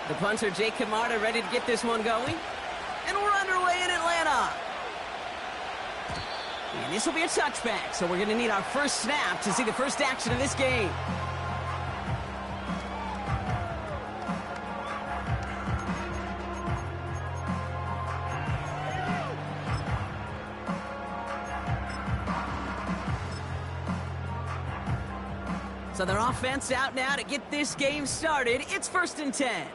The punter, Jake Camarda, ready to get this one going. And we're underway in Atlanta. And this will be a touchback, so we're going to need our first snap to see the first action of this game. So their offense out now to get this game started. It's 1st and 10.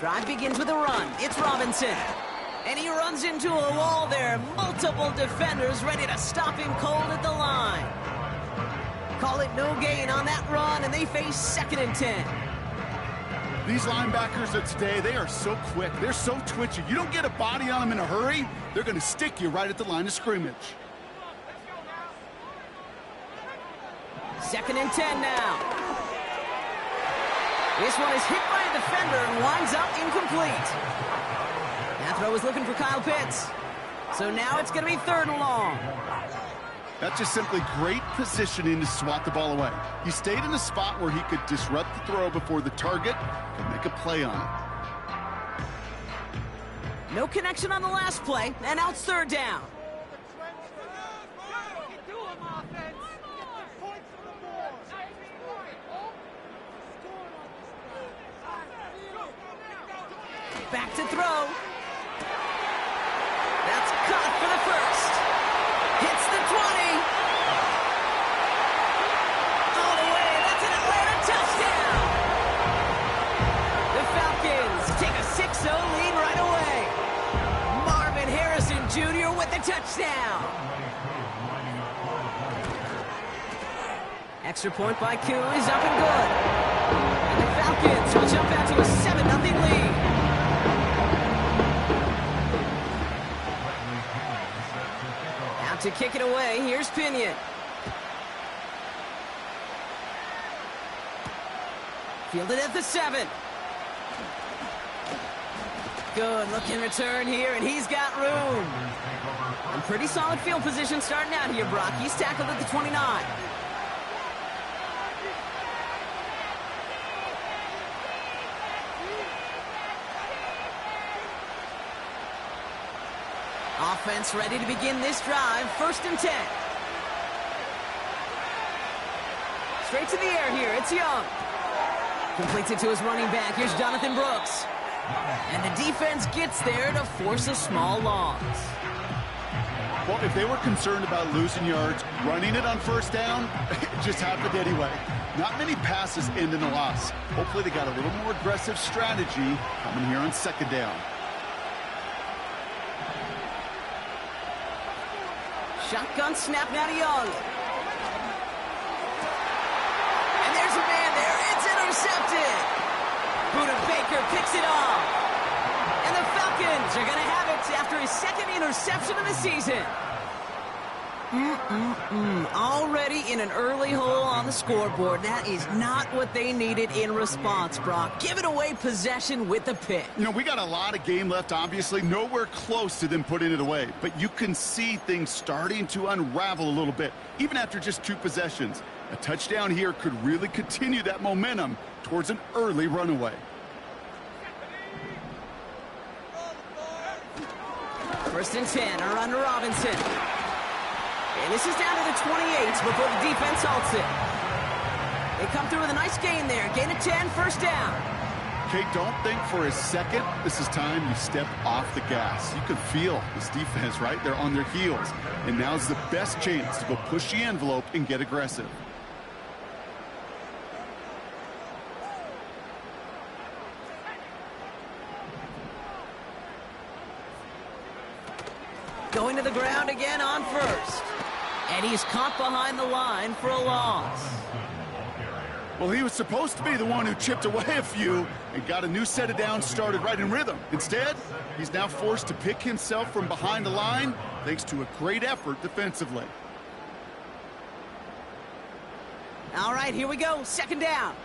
Drive begins with a run. It's Robinson. And he runs into a wall there. Multiple defenders ready to stop him cold at the line. Call it no gain on that run, and they face 2nd and 10. These linebackers of today, they are so quick. They're so twitchy. You don't get a body on them in a hurry, they're going to stick you right at the line of scrimmage. 2nd and 10 now. This one is hit by a defender and winds up incomplete. That throw was looking for Kyle Pitts. So now it's going to be 3rd and long. That's just simply great positioning to swat the ball away. He stayed in a spot where he could disrupt the throw before the target could make a play on it. No connection on the last play, and now it's 3rd down. Back to throw. That's caught for the first. Hits the 20. All the way. That's an Atlanta touchdown. The Falcons take a 6-0 lead right away. Marvin Harrison Jr. with the touchdown. Extra point by Q is up and good. And the Falcons will jump out to a 7-0 lead. To kick it away, here's Pinion. Fielded at the 7. Good looking return here, and he's got room. And pretty solid field position starting out here, Brock. He's tackled at the 29. Offense ready to begin this drive. 1st and 10. Straight to the air here. It's Young. Completes it to his running back. Here's Jonathan Brooks. And the defense gets there to force a small loss. Well, if they were concerned about losing yards, running it on 1st down, it just happened anyway. Not many passes end in a loss. Hopefully they got a little more aggressive strategy coming here on 2nd down. Shotgun snap now to Young. And there's a man there. It's intercepted. Buda Baker picks it off. And the Falcons are going to have it after his 2nd interception of the season. Already in an early hole on the scoreboard. That is not what they needed in response, Brock. Giving away possession with the pick. You know, we got a lot of game left, obviously. Nowhere close to them putting it away. But you can see things starting to unravel a little bit, even after just 2 possessions. A touchdown here could really continue that momentum towards an early runaway. First and 10, a run to Robinson. And this is down to the 28 before the defense halts it. They come through with a nice gain there. Gain of 10, 1st down. Okay, don't think for a second this is time you step off the gas. You can feel this defense, right? They're on their heels. And now's the best chance to go push the envelope and get aggressive. Going to the ground again on 1st. And he's caught behind the line for a loss. Well, he was supposed to be the one who chipped away a few and got a new set of downs started right in rhythm. Instead, he's now forced to pick himself from behind the line thanks to a great effort defensively. All right, here we go. 2nd down.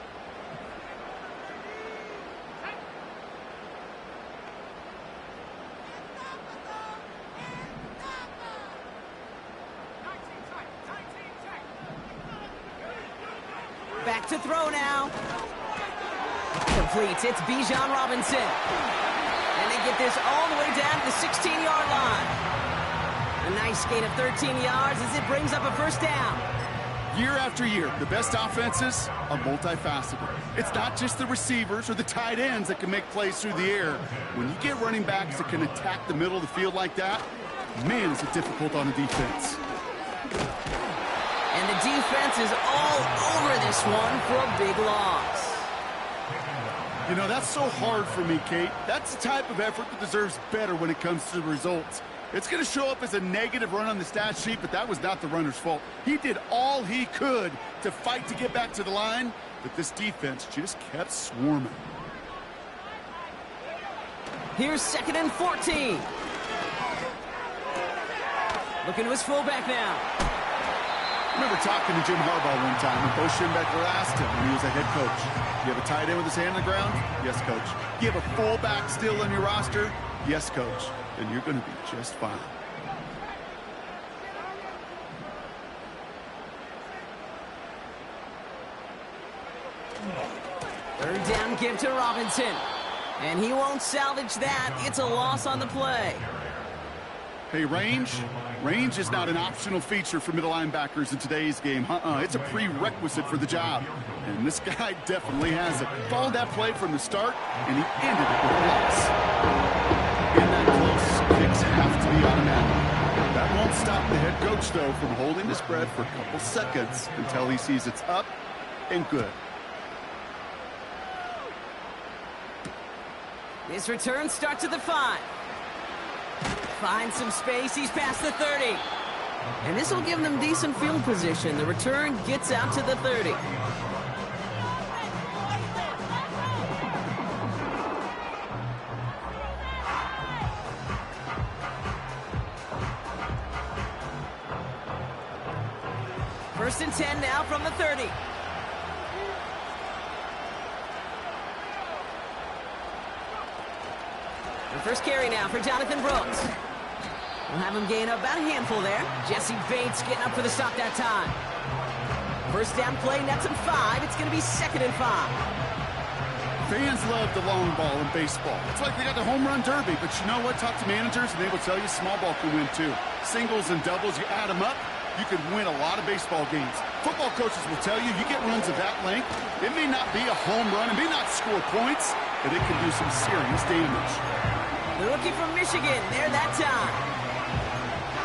to throw now. Completes. It's Bijan Robinson. And they get this all the way down to the 16-yard line. A nice gain of 13 yards as it brings up a first down. Year after year, the best offenses are multifaceted. It's not just the receivers or the tight ends that can make plays through the air. When you get running backs that can attack the middle of the field like that, man, is it difficult on the defense. And the defense is all over this one for a big loss. You know, that's so hard for me, Kate. That's the type of effort that deserves better when it comes to the results. It's going to show up as a negative run on the stat sheet, but that was not the runner's fault. He did all he could to fight to get back to the line, but this defense just kept swarming. Here's 2nd and 14. Looking to his fullback now. I remember talking to Jim Harbaugh one time, and Coach Schembechler asked him when he was a head coach, you have a tight end with his hand on the ground? Yes, Coach. You have a fullback still on your roster? Yes, Coach. Then you're going to be just fine. Third down give to Robinson. And he won't salvage that. It's a loss on the play. Hey, range is not an optional feature for middle linebackers in today's game. It's a prerequisite for the job. And this guy definitely has it. Followed that play from the start, and he ended it with a loss. In that close, kicks have to be automatic. That won't stop the head coach, though, from holding his breath for a couple seconds until he sees it's up and good. His return starts at the 5. Finds some space. He's past the 30. And this will give them decent field position. The return gets out to the 30. First and 10 now from the 30. The first carry now for Jonathan Brooks. We'll have him gain about a handful there. Jesse Bates getting up for the stop that time. First down play, nets him 5. It's going to be 2nd and 5. Fans love the long ball in baseball. It's like they got the home run derby, but you know what? Talk to managers, and they will tell you small ball can win too. Singles and doubles, you add them up, you could win a lot of baseball games. Football coaches will tell you, you get runs of that length, it may not be a home run, it may not score points, but it can do some serious damage. The rookie from Michigan, there that time.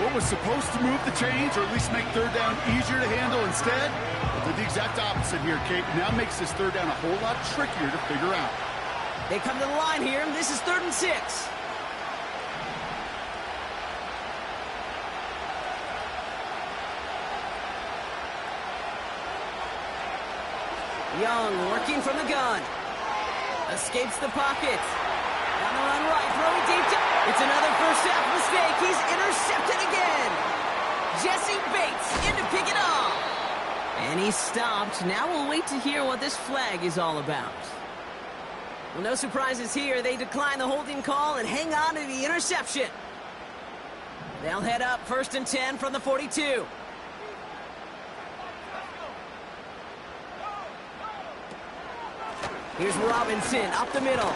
What was supposed to move the chains, or at least make third down easier to handle instead? Well, did the exact opposite here, Kate. Now makes this third down a whole lot trickier to figure out. They come to the line here. This is 3rd and 6. Young working from the gun. Escapes the pocket. On the run right, throwing deep. It's another first half mistake. He's intercepted again. Jesse Bates in to pick it off. And he's stopped. Now we'll wait to hear what this flag is all about. Well, no surprises here. They decline the holding call and hang on to the interception. They'll head up 1st and 10 from the 42. Here's Robinson up the middle.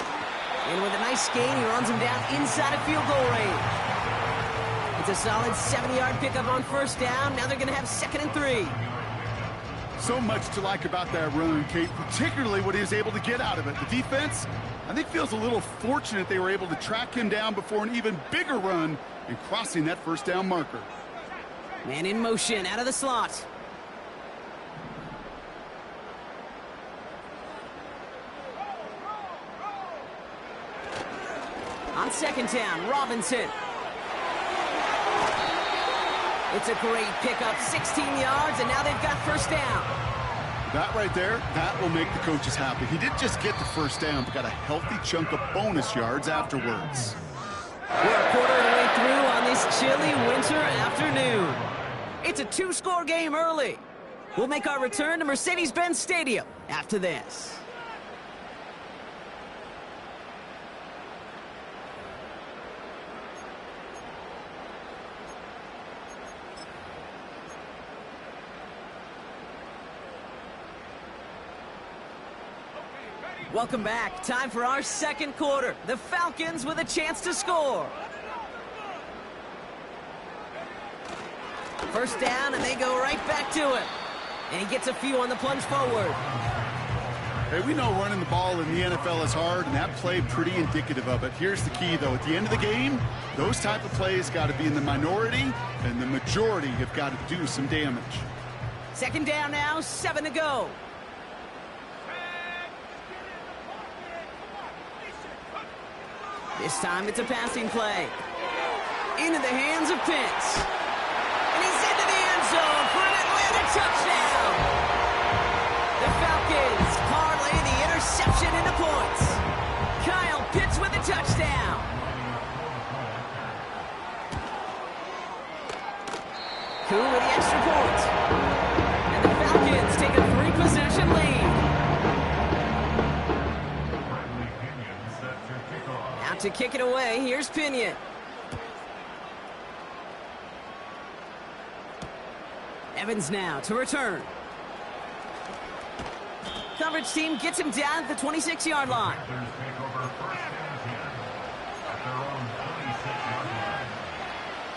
And with a nice gain, he runs him down inside of field goal range. It's a solid 70-yard pickup on first down. Now they're going to have 2nd and 3. So much to like about that run, Kate, particularly what he was able to get out of it. The defense, I think, feels a little fortunate they were able to track him down before an even bigger run and crossing that first down marker. Man in motion out of the slot. On 2nd down, Robinson. It's a great pickup, 16 yards, and now they've got first down. That right there, that will make the coaches happy. He didn't just get the first down, but got a healthy chunk of bonus yards afterwards. We're a quarter of the way through on this chilly winter afternoon. It's a 2-score game early. We'll make our return to Mercedes-Benz Stadium after this. Welcome back. Time for our second quarter. The Falcons with a chance to score. First down, and they go right back to it. And he gets a few on the plunge forward. Hey, we know running the ball in the NFL is hard, and that play pretty indicative of it. Here's the key, though. At the end of the game, those type of plays got to be in the minority, and the majority have got to do some damage. Second down now, 7 to go. This time it's a passing play. Into the hands of Pitts. And he's into the end zone for an Atlanta touchdown. The Falcons parlay the interception into points. Kyle Pitts with a touchdown. Cool with the extra point. And the Falcons take a 3-possession lead. Out to kick it away, here's Pinion. Evans now to return. Coverage team gets him down at the 26-yard line.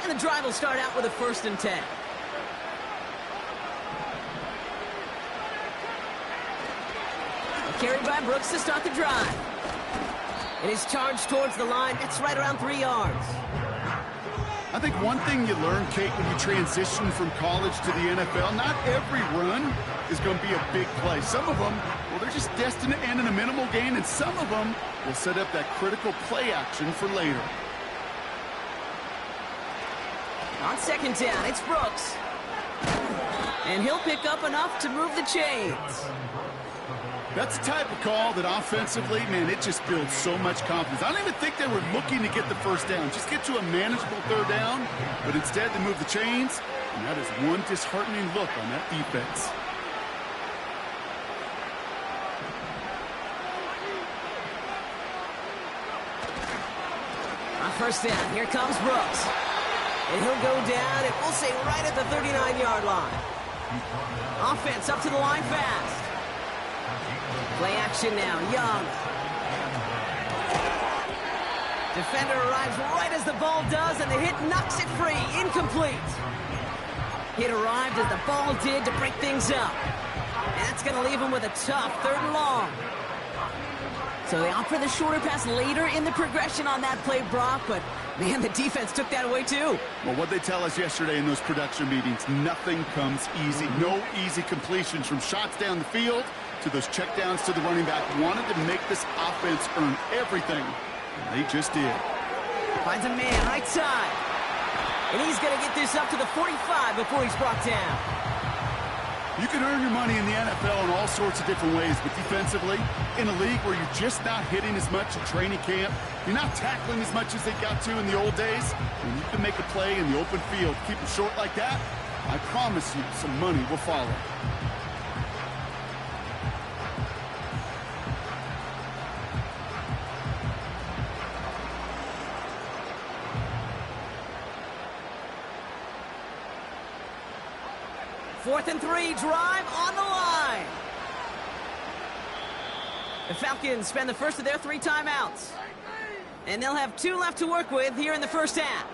And the drive will start out with a 1st and 10. Carried by Brooks to start the drive. It is charged towards the line. It's right around 3 yards. I think one thing you learn, Kate, when you transition from college to the NFL, not every run is going to be a big play. Some of them, well, they're just destined to end in a minimal gain, and some of them will set up that critical play action for later. On second down, it's Brooks. And he'll pick up enough to move the chains. That's the type of call that offensively, man, it just builds so much confidence. I don't even think they were looking to get the first down, just get to a manageable 3rd down, but instead they move the chains, and that is one disheartening look on that defense. On first down, here comes Brooks. And he'll go down, and we'll say right at the 39-yard line. Offense up to the line fast. Play action now, Young. Defender arrives right as the ball does, and the hit knocks it free. Incomplete. Hit arrived as the ball did to break things up. And that's going to leave him with a tough 3rd and long. So they opt for the shorter pass later in the progression on that play, Brock, but man, the defense took that away too. Well, what they tell us yesterday in those production meetings, nothing comes easy. No easy completions from shots down the field to those checkdowns to the running back. Wanted to make this offense earn everything, and they just did. Finds a man right side. And he's going to get this up to the 45 before he's brought down. You can earn your money in the NFL in all sorts of different ways, but defensively, in a league where you're just not hitting as much in training camp, you're not tackling as much as they got to in the old days, when you can make a play in the open field, keep them short like that, I promise you some money will follow. Fourth and 3, drive on the line. The Falcons spend the first of their 3 timeouts. And they'll have 2 left to work with here in the first half.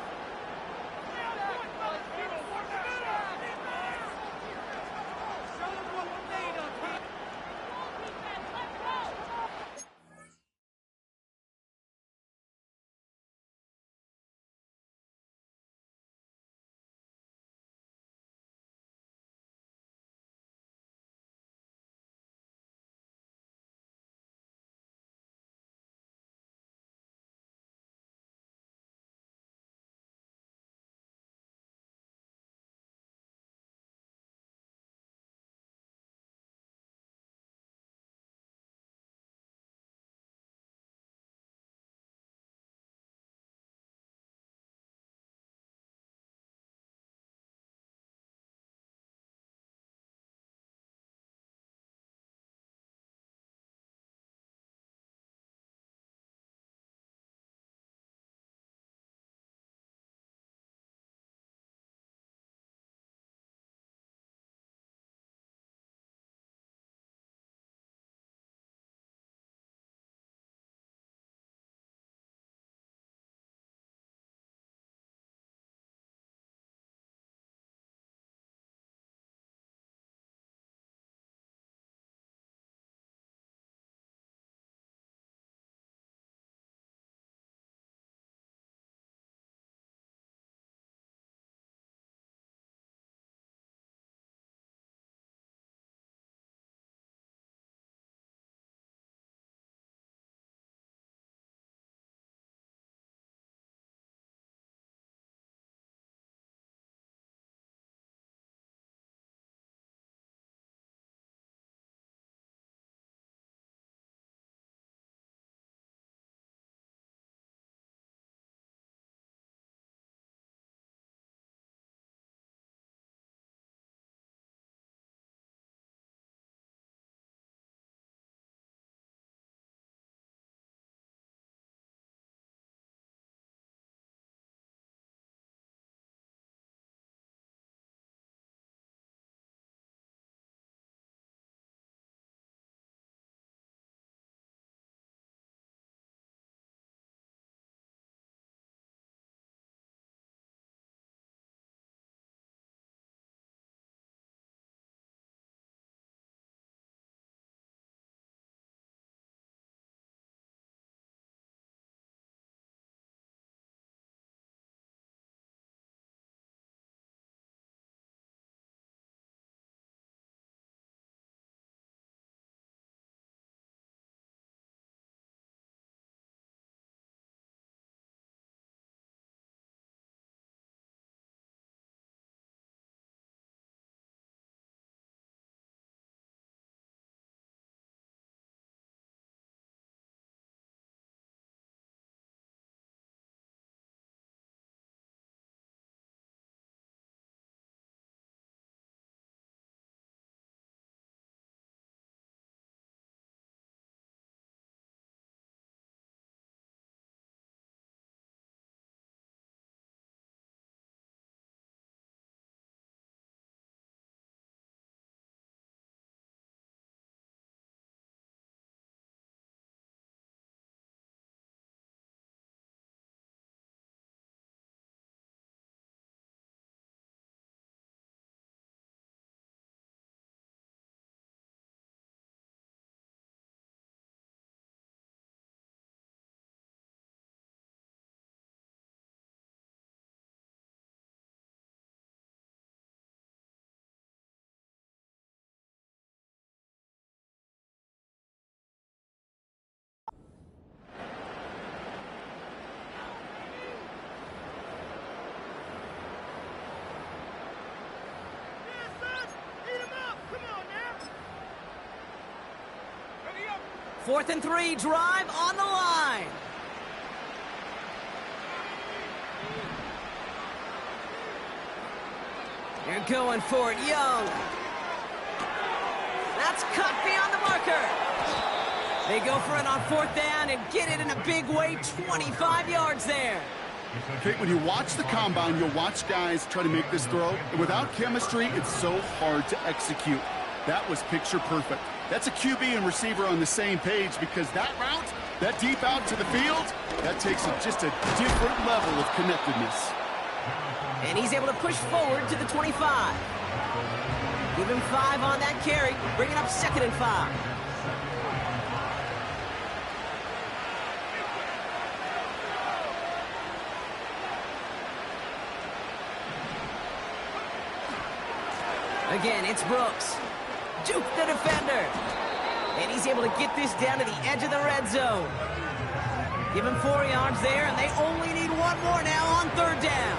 4th and 3, drive on the line. They're going for it, Young. That's cut beyond the marker. They go for it on 4th down and get it in a big way, 25 yards there. Okay, when you watch the combine, you'll watch guys try to make this throw, and without chemistry, it's so hard to execute. That was picture perfect. That's a QB and receiver on the same page, because that route, that deep out to the field, that takes just a different level of connectedness. And he's able to push forward to the 25. Give him 5 on that carry, bringing up 2nd and 5. Again, it's Brooks. Juke the defender. And he's able to get this down to the edge of the red zone. Give him 4 yards there, and they only need 1 more now on 3rd down.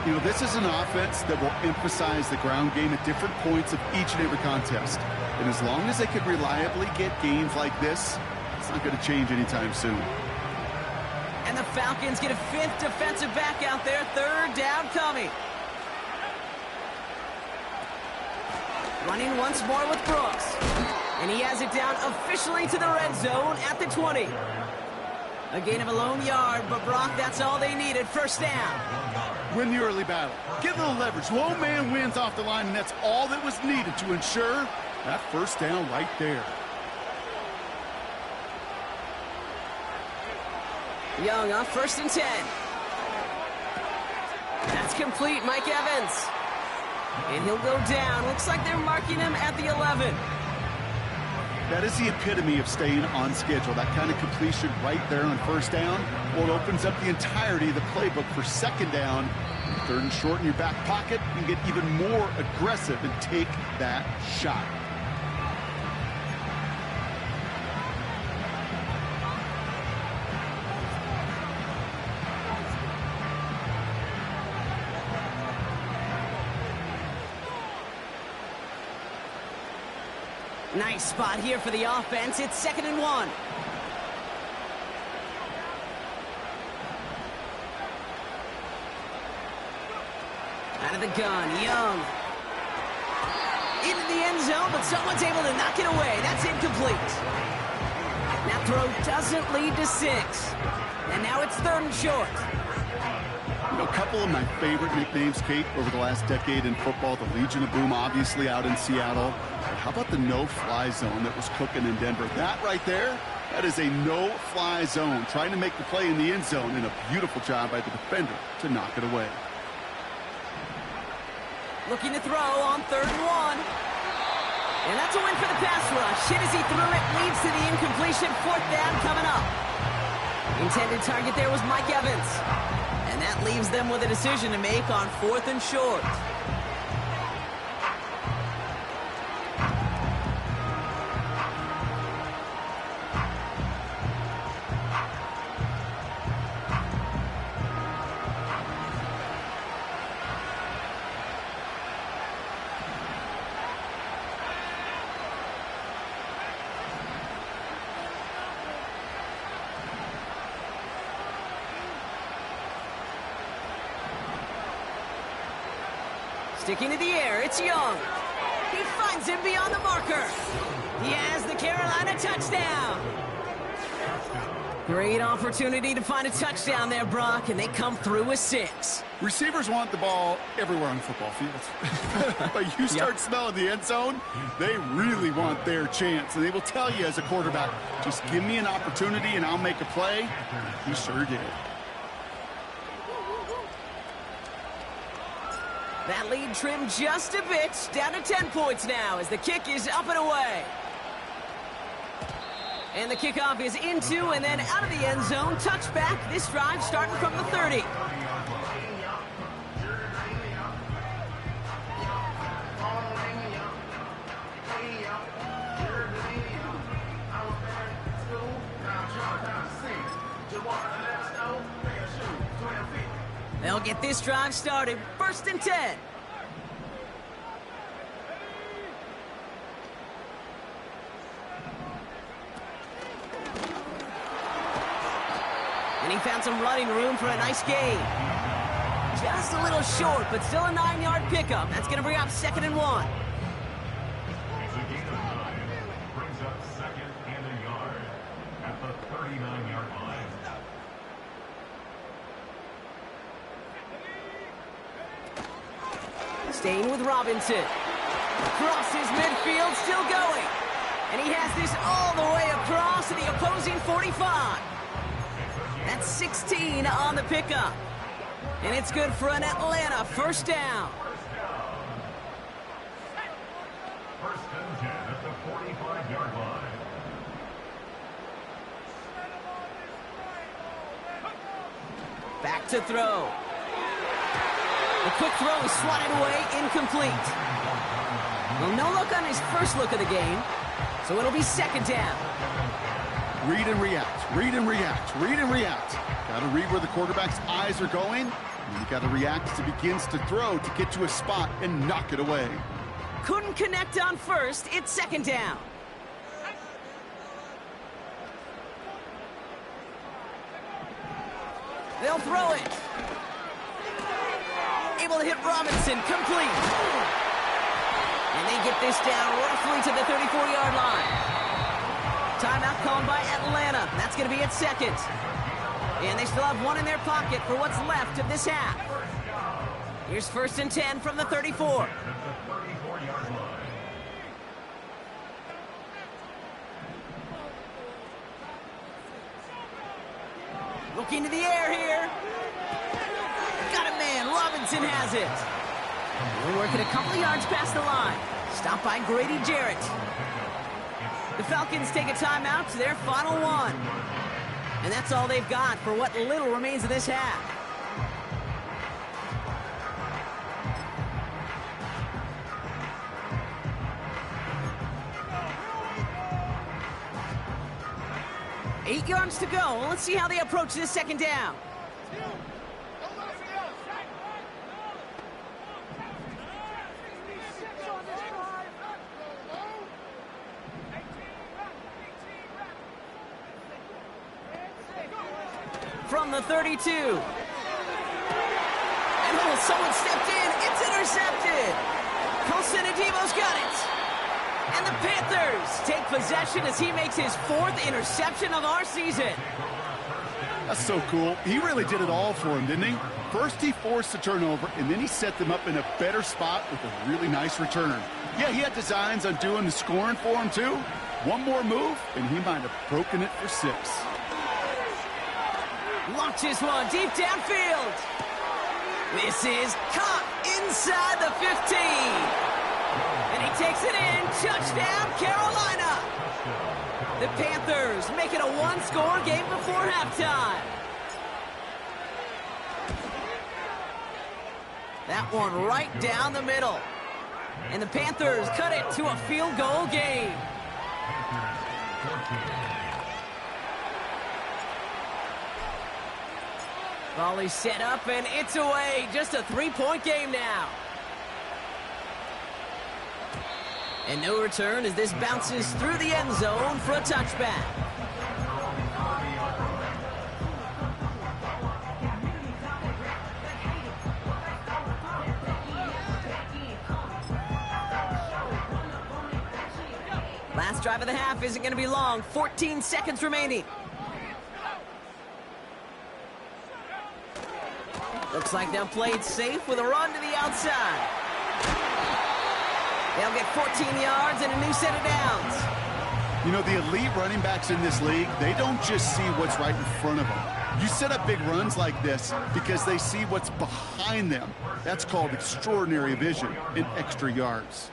You know, this is an offense that will emphasize the ground game at different points of each and every contest. And as long as they can reliably get games like this, it's not going to change anytime soon. And the Falcons get a 5th defensive back out there, 3rd down coming. Running once more with Brooks. And he has it down officially to the red zone at the 20. A gain of a lone yard, but Brock, that's all they needed. 1st down. Win the early battle. Get a little leverage. Lone man wins off the line, and that's all that was needed to ensure that 1st down right there. Young on 1st and 10. That's complete, Mike Evans. And he'll go down. Looks like they're marking him at the 11. That is the epitome of staying on schedule. That kind of completion right there on 1st down. Well, it opens up the entirety of the playbook for 2nd down. 3rd and short in your back pocket. You can get even more aggressive and take that shot. Nice spot here for the offense. It's 2nd and 1. Out of the gun, Young. Into the end zone, but someone's able to knock it away. That's incomplete. That throw doesn't lead to 6. And now it's 3rd and short. You know, a couple of my favorite nicknames, Kate, over the last decade in football. The Legion of Boom, obviously, out in Seattle. How about the no-fly zone that was cooking in Denver? That right there, that is a no-fly zone. Trying to make the play in the end zone, and a beautiful job by the defender to knock it away. Looking to throw on 3rd and 1. And that's a win for the pass rush. Hit as he threw it, leads to the incompletion. 4th down coming up. Intended target there was Mike Evans. And that leaves them with a decision to make on 4th and short. Sticking to the air, it's Young. He finds him beyond the marker. He has the Carolina touchdown. Great opportunity to find a touchdown there, Brock, and they come through with 6. Receivers want the ball everywhere on the football field. But you start smelling the end zone, they really want their chance. And they will tell you as a quarterback, just give me an opportunity and I'll make a play. He sure did. That lead trimmed just a bit, down to 10 points now as the kick is up and away. And the kickoff is into and then out of the end zone. Touchback, this drive starting from the 30. They'll get this drive started. 1st and 10. And he found some running room for a nice gain. Just a little short, but still a 9-yard pickup. That's going to bring up 2nd and 1. It's a gain of 9. Brings up 2nd and a yard at the 39-yard line. Staying with Robinson. Crosses midfield, still going. And he has this all the way across to the opposing 45. That's 16 on the pickup. And it's good for an Atlanta first down. First and 10 at the 45-yard line. Back to throw. The quick throw is swatted away, incomplete. Well, no look on his first look of the game, so it'll be 2nd down. Read and react, read and react, read and react. Got to read where the quarterback's eyes are going, and you got to react as he begins to throw to get to a spot and knock it away. Couldn't connect on first, it's 2nd down. They'll throw it. Able to hit Robinson, complete. And they get this down roughly to the 34-yard line. Timeout called by Atlanta. That's going to be at 2nd. And they still have 1 in their pocket for what's left of this half. Here's 1st and 10 from the 34. Looking to the air here. Got a man. Robinson has it. We're working a couple of yards past the line. Stopped by Grady Jarrett. The Falcons take a timeout to their final 1. And that's all they've got for what little remains of this half. Eight yards to go. Let's see how they approach this 2nd down. From the 32. And oh, someone stepped in. It's intercepted. Colson Adebo's got it. And the Panthers take possession as he makes his 4th interception of our season. That's so cool. He really did it all for him, didn't he? First he forced the turnover, and then he set them up in a better spot with a really nice return. Yeah, he had designs on doing the scoring for him, too. One more move, and he might have broken it for 6. Launches one deep downfield. This is caught inside the 15. And he takes it in. Touchdown, Carolina. The Panthers make it a 1-score game before halftime. That one right down the middle. And the Panthers cut it to a field goal game. Volley set up, and it's away. Just a 3-point game now. And no return as this bounces through the end zone for a touchback. Last drive of the half isn't going to be long. 14 seconds remaining. Looks like they'll play it safe with a run to the outside. They'll get 14 yards and a new set of downs. You know, the elite running backs in this league, they don't just see what's right in front of them. You set up big runs like this because they see what's behind them. That's called extraordinary vision and extra yards.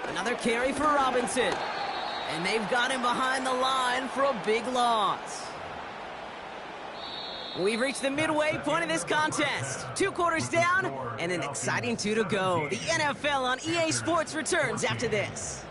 Another carry for Robinson. And they've got him behind the line for a big loss. We've reached the midway point of this contest. 2 quarters down and an exciting 2 to go. The NFL on EA Sports returns after this.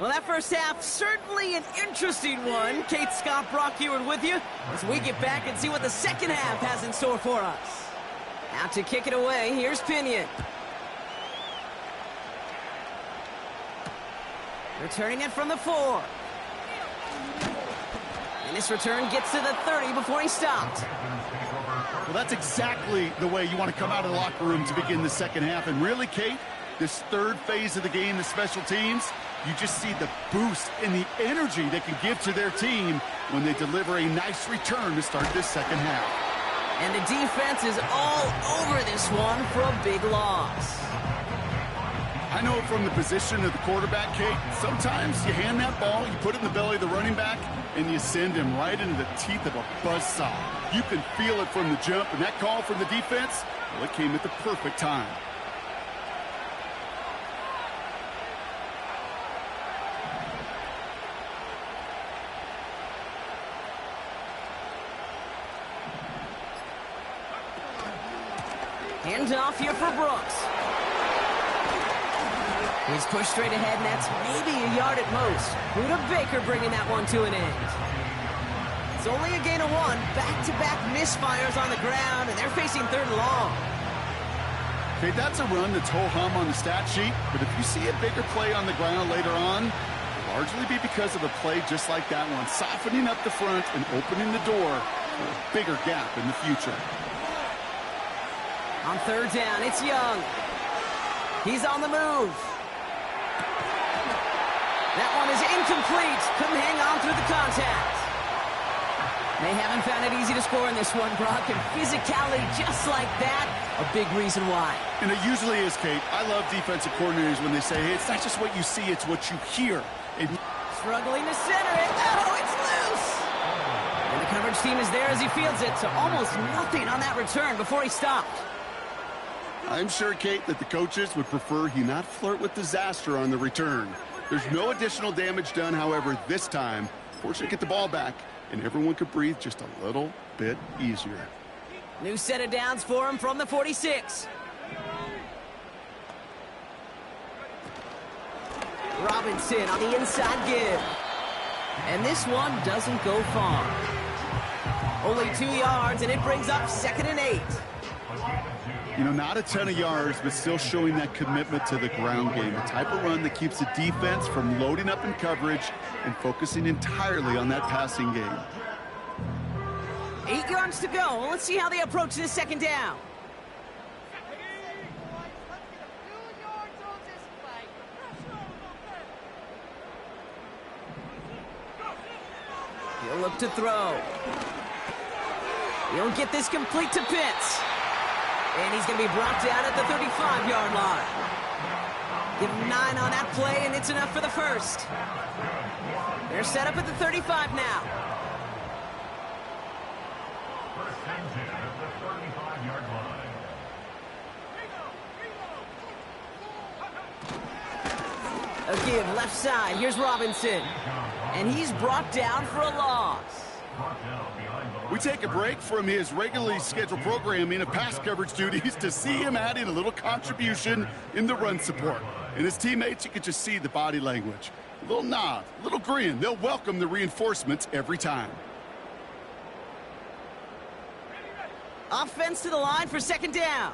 Well, that first half, certainly an interesting one. Kate, Scott, Brock Eward with you as we get back and see what the second half has in store for us. Out to kick it away, here's Pinion. Returning it from the 4. And this return gets to the 30 before he stopped. Well, that's exactly the way you want to come out of the locker room to begin the second half. And really, Kate, this third phase of the game, the special teams, you just see the boost and the energy they can give to their team when they deliver a nice return to start this second half. And the defense is all over this one for a big loss. I know from the position of the quarterback, Kate, sometimes you hand that ball, you put it in the belly of the running back, and you send him right into the teeth of a buzzsaw. You can feel it from the jump, and that call from the defense, well, it came at the perfect time. Hand off here for Brooks. He's pushed straight ahead, and that's maybe a yard at most. Buda Baker bringing that one to an end. It's only a gain of 1. Back-to-back misfires on the ground, and they're facing 3rd and long. Okay, that's a run that's ho-hum on the stat sheet, but if you see a bigger play on the ground later on, it'll largely be because of a play just like that one, softening up the front and opening the door for a bigger gap in the future. On 3rd down, it's Young. He's on the move. That one is incomplete. Couldn't hang on through the contact. They haven't found it easy to score in this one, Brock, and physicality just like that, a big reason why. And it usually is, Kate. I love defensive coordinators when they say, hey, it's not just what you see, it's what you hear. And struggling to center it. Oh, it's loose. And the coverage team is there as he fields it, so almost nothing on that return before he stopped. I'm sure, Kate, that the coaches would prefer he not flirt with disaster on the return. There's no additional damage done, however, this time. Fortunately, get the ball back, and everyone could breathe just a little bit easier. New set of downs for him from the 46. Robinson on the inside give. And this one doesn't go far. Only 2 yards, and it brings up 2nd and 8. You know, not a ton of yards, but still showing that commitment to the ground game. The type of run that keeps the defense from loading up in coverage and focusing entirely on that passing game. 8 yards to go. Let's see how they approach this 2nd down. He'll look to throw. He'll get this complete to Pitts. And he's going to be brought down at the 35-yard line. Give him 9 on that play, and it's enough for the first. They're set up at the 35 now. First and 10 at the 35-yard line. A give left side. Here's Robinson. And he's brought down for a loss. We take a break from his regularly scheduled programming of pass coverage duties to see him adding a little contribution in the run support. And his teammates, you can just see the body language. A little nod, a little grin. They'll welcome the reinforcements every time. Offense to the line for 2nd down.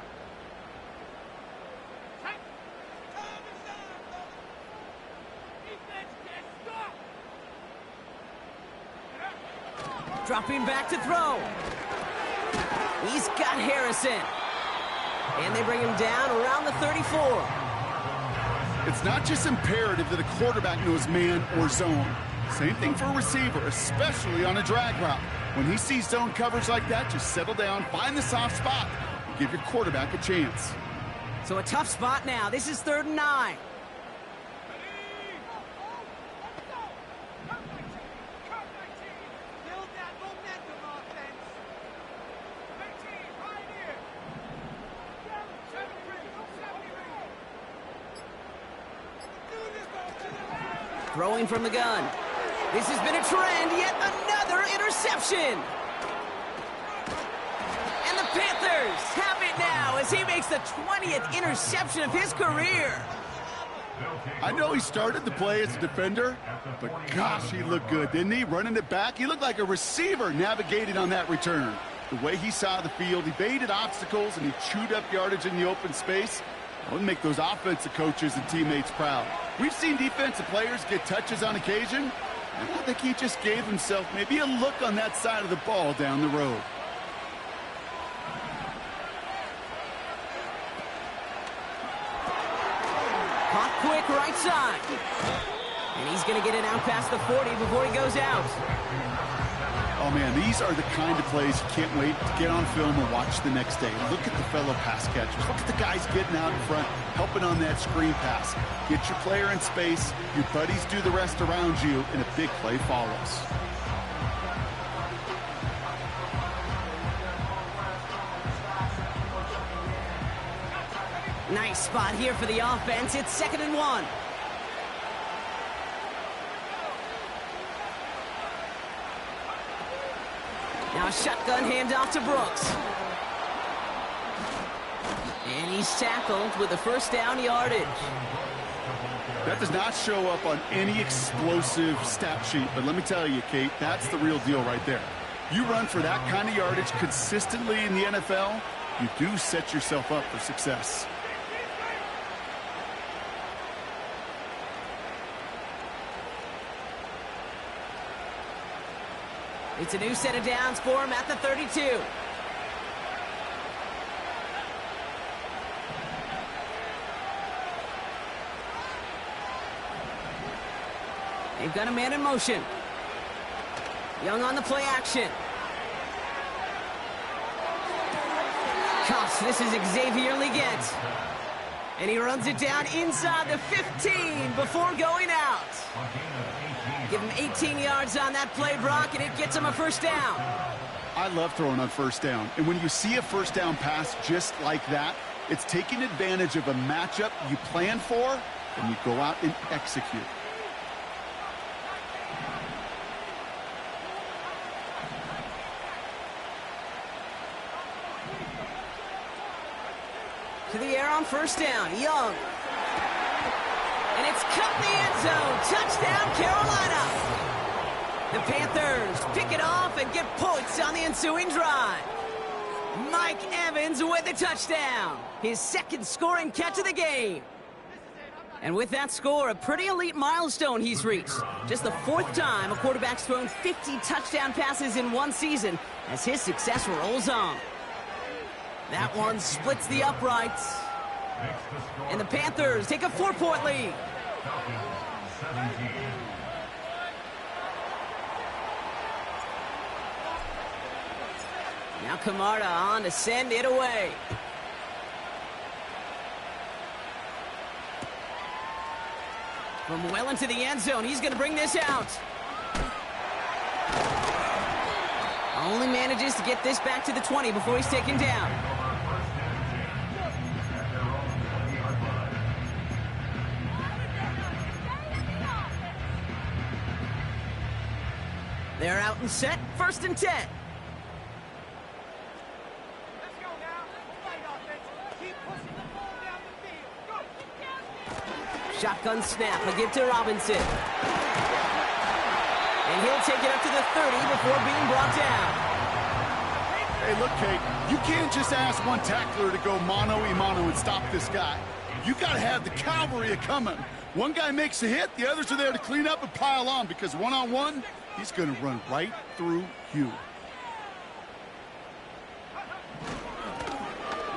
Dropping back to throw. He's got Harrison. And they bring him down around the 34. It's not just imperative that a quarterback knows man or zone. Same thing for a receiver, especially on a drag route. When he sees zone coverage like that, just settle down, find the soft spot, and give your quarterback a chance. So a tough spot now. This is 3rd and 9. Throwing from the gun. This has been a trend, yet another interception. And the Panthers have it now as he makes the 20th interception of his career. I know he started the play as a defender, but gosh, he looked good, didn't he? Running it back, he looked like a receiver navigating on that return. The way he saw the field, he baited obstacles, and he chewed up yardage in the open space. That would make those offensive coaches and teammates proud. We've seen defensive players get touches on occasion, and I think he just gave himself maybe a look on that side of the ball down the road. Caught quick right side. And he's going to get it out past the 40 before he goes out. Oh, man, these are the kind of plays you can't wait to get on film and watch the next day. Look at the fellow pass catchers. Look at the guys getting out in front, helping on that screen pass. Get your player in space, your buddies do the rest around you, and a big play follows. Nice spot here for the offense. It's 2nd and 1. Now shotgun handoff to Brooks. And he's tackled with a first down yardage. That does not show up on any explosive stat sheet, but let me tell you, Kate, that's the real deal right there. You run for that kind of yardage consistently in the NFL, you do set yourself up for success. It's a new set of downs for him at the 32. They've got a man in motion. Young on the play action. Gosh, this is Xavier Leggett. And he runs it down inside the 15 before going out. Give him 18 yards on that play, Brock, and it gets him a first down. I love throwing on first down. And when you see a first down pass just like that, it's taking advantage of a matchup you plan for, and you go out and execute. To the air on first down, Young. And it's cut in the end zone. Touchdown, Carolina. The Panthers pick it off and get points on the ensuing drive. Mike Evans with the touchdown. His second scoring catch of the game. And with that score, a pretty elite milestone he's reached. Just the 4th time a quarterback's thrown 50 touchdown passes in one season as his success rolls on. That one splits the uprights. And the Panthers take a 4-point lead. Now Camarda on to send it away. From well into the end zone, he's going to bring this out. Only manages to get this back to the 20 before he's taken down. They're out and set, 1st and 10. Shotgun snap, a give to Robinson. And he'll take it up to the 30 before being brought down. Hey, look, Kate, you can't just ask one tackler to go mano-a-mano and stop this guy. You got to have the cavalry coming. One guy makes a hit, the others are there to clean up and pile on, because one-on-one, he's going to run right through you.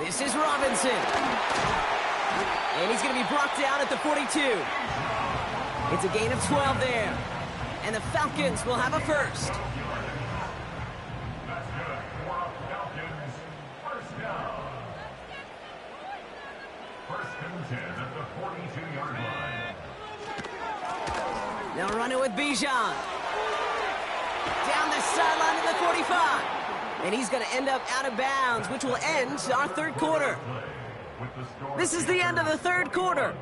This is Robinson. And he's going to be brought down at the 42. It's a gain of 12 there. And the Falcons will have a first. That's good for Falcons. First down. 1st and 10 at the 42-yard line. They'll run it with Bijan. Down the sideline to the 45. And he's going to end up out of bounds, which will end our 3rd quarter. This is the end of the 3rd quarter.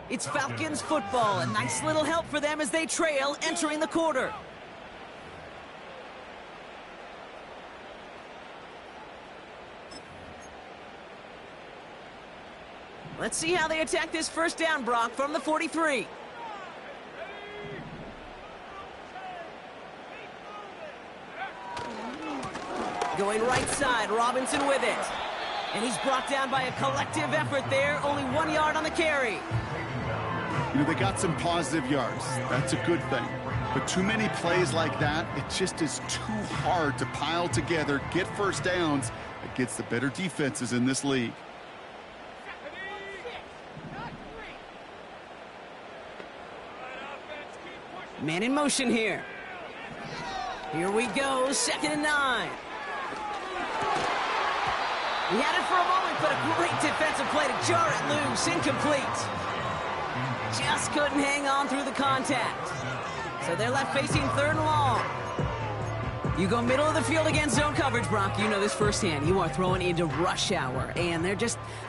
It's Falcons football. A nice little help for them as they trail entering the quarter. Let's see how they attack this first down, Brock, from the 43. Going right side, Robinson with it. And he's brought down by a collective effort there. Only 1 yard on the carry. You know, they got some positive yards. That's a good thing. But too many plays like that, it just is too hard to pile together, get first downs against the better defenses in this league. Man in motion here. Here we go, 2nd and 9. He had it for a moment, but a great defensive play to jar it loose. Incomplete. Just couldn't hang on through the contact. So they're left facing 3rd and long. You go middle of the field against zone coverage, Brock. You know this firsthand. You are throwing into rush hour, and there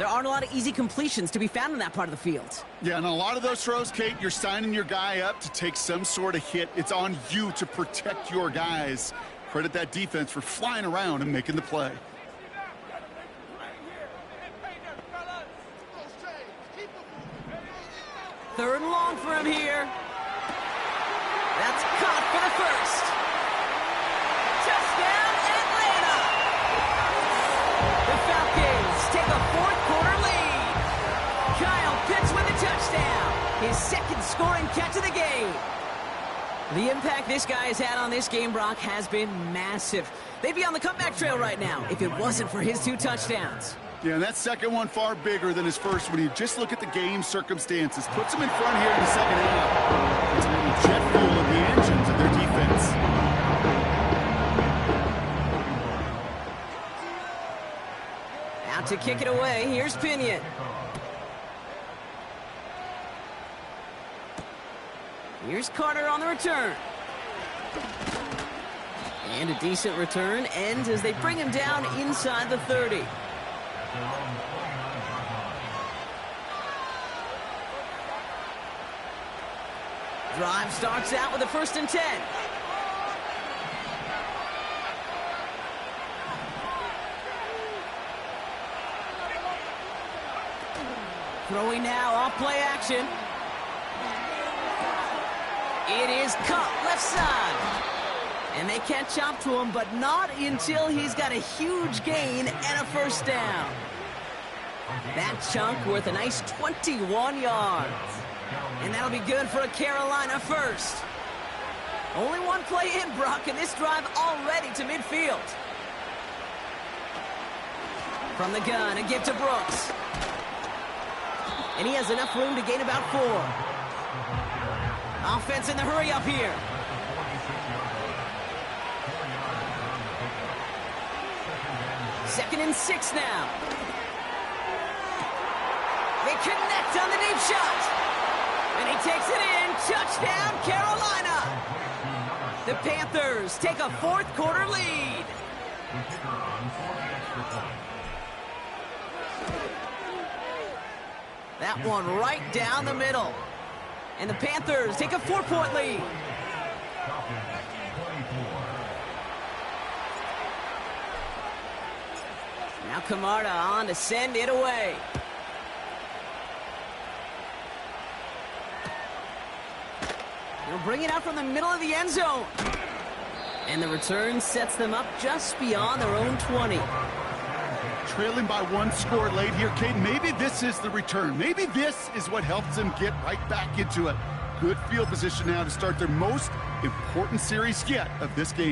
aren't a lot of easy completions to be found in that part of the field. Yeah, and a lot of those throws, Kate, you're signing your guy up to take some sort of hit. It's on you to protect your guys. Credit that defense for flying around and making the play. Third and long for him here. That's caught for the first. Touchdown, Atlanta! The Falcons take a 4th quarter lead. Kyle Pitts with a touchdown. His 2nd scoring catch of the game. The impact this guy has had on this game, Brock, has been massive. They'd be on the comeback trail right now if it wasn't for his 2 touchdowns. Yeah, and that second one far bigger than his first when you just look at the game circumstances. Puts them in front here in the second half. It's a little jet fuel in the engines of their defense. Out to kick it away, here's Pinion. Here's Carter on the return. And a decent return ends as they bring him down inside the 30. Drive starts out with a 1st and 10. Throwing now, off play action. It is caught left side. And they catch up to him, but not until he's got a huge gain and a 1st down. That chunk worth a nice 21 yards. And that'll be good for a Carolina 1st. Only 1 play in, Brock, and this drive already to midfield. From the gun, a give to Brooks. And he has enough room to gain about 4. Offense in the hurry up here. Second and 6 now. They connect on the deep shot. And he takes it in. Touchdown, Carolina. The Panthers take a 4th quarter lead. That one right down the middle. And the Panthers take a 4-point lead. Now Camarda on to send it away. He'll bring it out from the middle of the end zone. And the return sets them up just beyond their own 20. Trailing by 1 score late here, Kate. Maybe this is the return. Maybe this is what helps them get right back into it. Good field position now to start their most important series yet of this game.